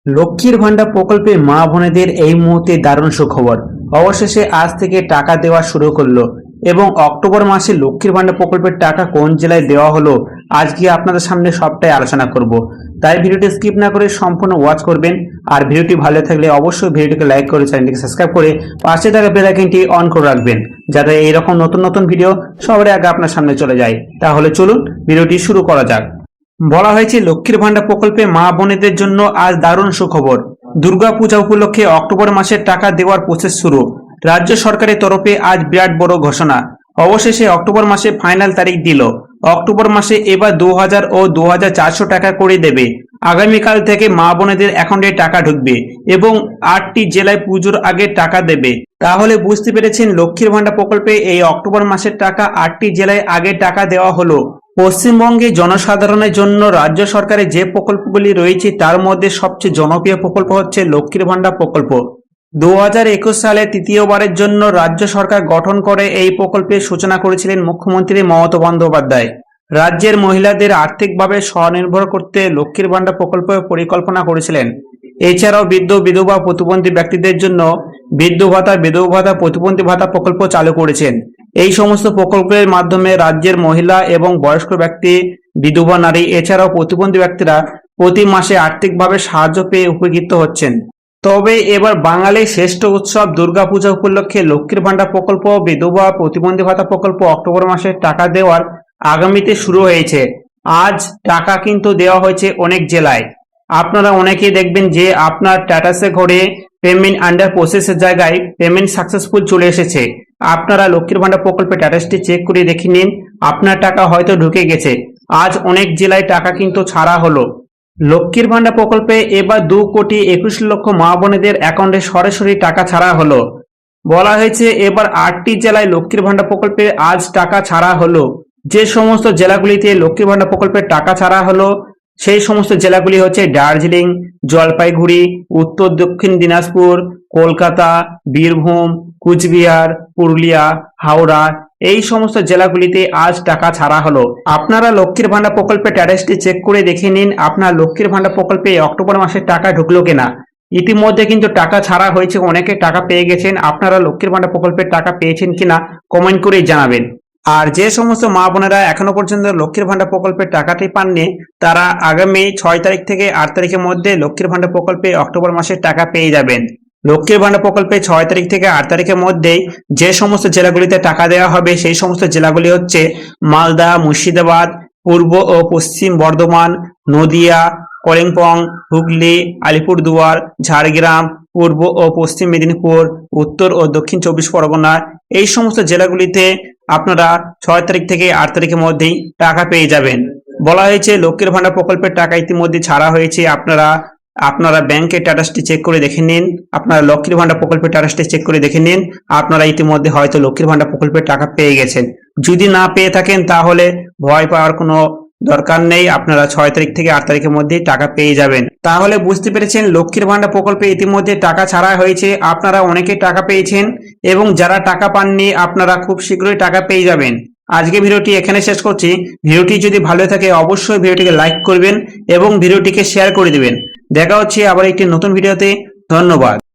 লক্ষ্মীর ভান্ডার প্রকল্পে মা বোনেদের এই মুহূর্তে দারুণ সুখবর। অবশেষে আজ থেকে টাকা দেওয়া শুরু করলো এবং অক্টোবর মাসে লক্ষ্মীর ভান্ডার প্রকল্পের টাকা কোন জেলায় দেওয়া হলো আজকে আপনাদের সামনে সবটাই আলোচনা করব। তাই ভিডিওটি স্কিপ না করে সম্পূর্ণ ওয়াচ করবেন। আর ভিডিওটি ভালো থাকলে অবশ্যই ভিডিওটিকে লাইক করে চ্যানেলটিকে সাবস্ক্রাইব করে পাশে থাকা বেল আইকনটি অন করে রাখবেন, যাতে এইরকম নতুন নতুন ভিডিও সবার আগে আপনার সামনে চলে যায়। তাহলে চলুন ভিডিওটি শুরু করা যাক। বলা হয়েছে লক্ষ্মীর ভান্ডার প্রকল্পে মা বোনেদের জন্য আজ দারুণ সুখবর। দুর্গাপূজা উপলক্ষে অক্টোবর মাসের টাকা দেওয়ার প্রসেস শুরু। রাজ্য সরকারের তরফে আজ বিরাট বড় ঘোষণা। অবশেষে অক্টোবর মাসে ফাইনাল তারিখ দিল। অক্টোবর মাসে এবার 2000 ও 2400 টাকা করে দেবে। আগামীকাল থেকে মা বোনেদের অ্যাকাউন্টে টাকা ঢুকবে এবং 8টি জেলায় পুজোর আগে টাকা দেবে। তাহলে বুঝতে পেরেছেন, লক্ষ্মীর ভান্ডার প্রকল্পে এই অক্টোবর মাসের টাকা 8টি জেলায় আগে টাকা দেওয়া হলো। পশ্চিমবঙ্গে জনসাধারণের জন্য রাজ্য সরকারের যে প্রকল্পগুলি রয়েছে তার মধ্যে সবচেয়ে জনপ্রিয় প্রকল্প হচ্ছে লক্ষ্মীর ভান্ডার প্রকল্প। 2021 সালে তৃতীয়বারের জন্য রাজ্য সরকার গঠন করে এই প্রকল্পের সূচনা করেছিলেন মুখ্যমন্ত্রী মমতা বন্দ্যোপাধ্যায়। রাজ্যের মহিলাদের আর্থিকভাবে স্বনির্ভর করতে লক্ষ্মীর ভান্ডার প্রকল্পের পরিকল্পনা করেছিলেন। এছাড়াও বৃদ্ধ বিধবা প্রতিবন্ধী ব্যক্তিদের জন্য বৃদ্ধ ভাতা, বিধবা ভাতা, প্রতিবন্ধী ভাতা প্রকল্প চালু করেছেন। এই সমস্ত প্রকল্পের মাধ্যমে রাজ্যের মহিলা এবং বয়স্ক ব্যক্তি, বিধবা নারী এছাড়াও প্রতিবন্ধী ব্যক্তিরা প্রতি মাসে আর্থিকভাবে সাহায্য পেয়ে উপকৃত হচ্ছেন। তবে এবার বাঙালির শ্রেষ্ঠ উৎসব দুর্গাপূজা উপলক্ষে লক্ষ্মীর ভান্ডার প্রকল্প, বিধবা প্রতিবন্ধী ভাতা প্রকল্প অক্টোবর মাসে টাকা দেওয়ার আগামীতে শুরু হয়েছে। আজ টাকা কিন্তু দেওয়া হয়েছে অনেক জেলায়। আপনারা অনেকেই দেখবেন যে আপনার স্ট্যাটাসে ঘরে পেমেন্ট আন্ডার প্রসেসের জায়গায় পেমেন্ট সাকসেসফুল চলে এসেছে। আপনারা লক্ষ্মীর ভান্ডার প্রকল্পের স্ট্যাটাসটি চেক করে দেখে নিন, আপনার টাকা হয়তো ঢুকে গেছে। আজ অনেক জেলায় টাকা কিন্তু ছাড়া হলো। লক্ষ্মীর ভান্ডার প্রকল্পে এবার 2,21,00,000 মা বোনেদের অ্যাকাউন্টে সরাসরি টাকা ছাড়া হলো। বলা হয়েছে এবার 8টি জেলায় লক্ষ্মীর ভান্ডার প্রকল্পে আজ টাকা ছাড়া হলো। যে সমস্ত জেলাগুলিতে লক্ষ্মীর ভান্ডার প্রকল্পের টাকা ছাড়া হলো সেই সমস্ত জেলাগুলি হচ্ছে দার্জিলিং, জলপাইগুড়ি, উত্তর দক্ষিণ দিনাজপুর, কলকাতা, বীরভূম, কুচবিহার, পুরুলিয়া, হাওড়া। এই সমস্ত জেলাগুলিতে আজ টাকা ছাড়া হলো। আপনারা লক্ষ্মীর ভান্ডার প্রকল্পের স্ট্যাটাসটি চেক করে দেখে নিন, আপনার লক্ষ্মীর ভান্ডার প্রকল্পে অক্টোবর মাসের টাকা ঢুকলো কিনা। ইতিমধ্যে কিন্তু টাকা ছাড়া হয়েছে, অনেকে টাকা পেয়ে গেছেন। আপনারা লক্ষ্মীর ভান্ডার প্রকল্পের টাকা পেয়েছেন কিনা কমেন্ট করে জানাবেন। আর যে সমস্ত মা বোনেরা এখনো পর্যন্ত লক্ষ্মীর ভান্ডার প্রকল্পের টাকাটি পাননি, তারা আগামী 6 তারিখ থেকে 8 তারিখের মধ্যে লক্ষ্মীর ভান্ডার প্রকল্পে অক্টোবর মাসের টাকা পেয়ে যাবেন। লক্ষ্মীর ভান্ডার প্রকল্পে 6 তারিখ থেকে 8 তারিখের মধ্যেই যে সমস্ত জেলাগুলিতে টাকা দেওয়া হবে সেই সমস্ত জেলাগুলি হচ্ছে মালদা, মুর্শিদাবাদ, পূর্ব ও পশ্চিম বর্ধমান, নদিয়া, কলিম্পং, হুগলি, আলিপুরদুয়ার, ঝাড়গ্রাম, পূর্ব ও পশ্চিম মেদিনীপুর, উত্তর ও দক্ষিণ 24 পরগনা। এই সমস্ত জেলাগুলিতে আপনারা 6 তারিখ থেকে 8 তারিখের মধ্যেই টাকা পেয়ে যাবেন। বলা হয়েছে লক্ষ্মীর ভান্ডার প্রকল্পের টাকা ইতিমধ্যে ছাড়া হয়েছে। আপনারা ব্যাংকের স্ট্যাটাসটি চেক করে দেখে নিন, আপনারা লক্ষ্মীর ভান্ডার প্রকল্পের স্ট্যাটাসটি চেক করে দেখে নিন, আপনারা ইতিমধ্যে হয়তো লক্ষ্মীর ভান্ডার প্রকল্পের টাকা পেয়ে গেছেন। যদি না পেয়ে থাকেন তাহলে ভয় পাওয়ার কোনো দরকার নেই, আপনারা 6 তারিখ থেকে 8 তারিখের মধ্যেই টাকা পেয়ে যাবেন। তাহলে বুঝতে পেরেছেন, লক্ষ্মীর ভান্ডার প্রকল্পে ইতিমধ্যে টাকা ছাড়া হয়েছে। আপনারা অনেকে টাকা পেয়েছেন এবং যারা টাকা পাননি আপনারা খুব শীঘ্রই টাকা পেয়ে যাবেন। আজকে ভিডিওটি এখানে শেষ করছি। ভিডিওটি যদি ভালো থাকে অবশ্যই ভিডিওটিকে লাইক করবেন এবং ভিডিওটিকে শেয়ার করে দিবেন। দেখা হচ্ছে আবার একটি নতুন ভিডিওতে। ধন্যবাদ।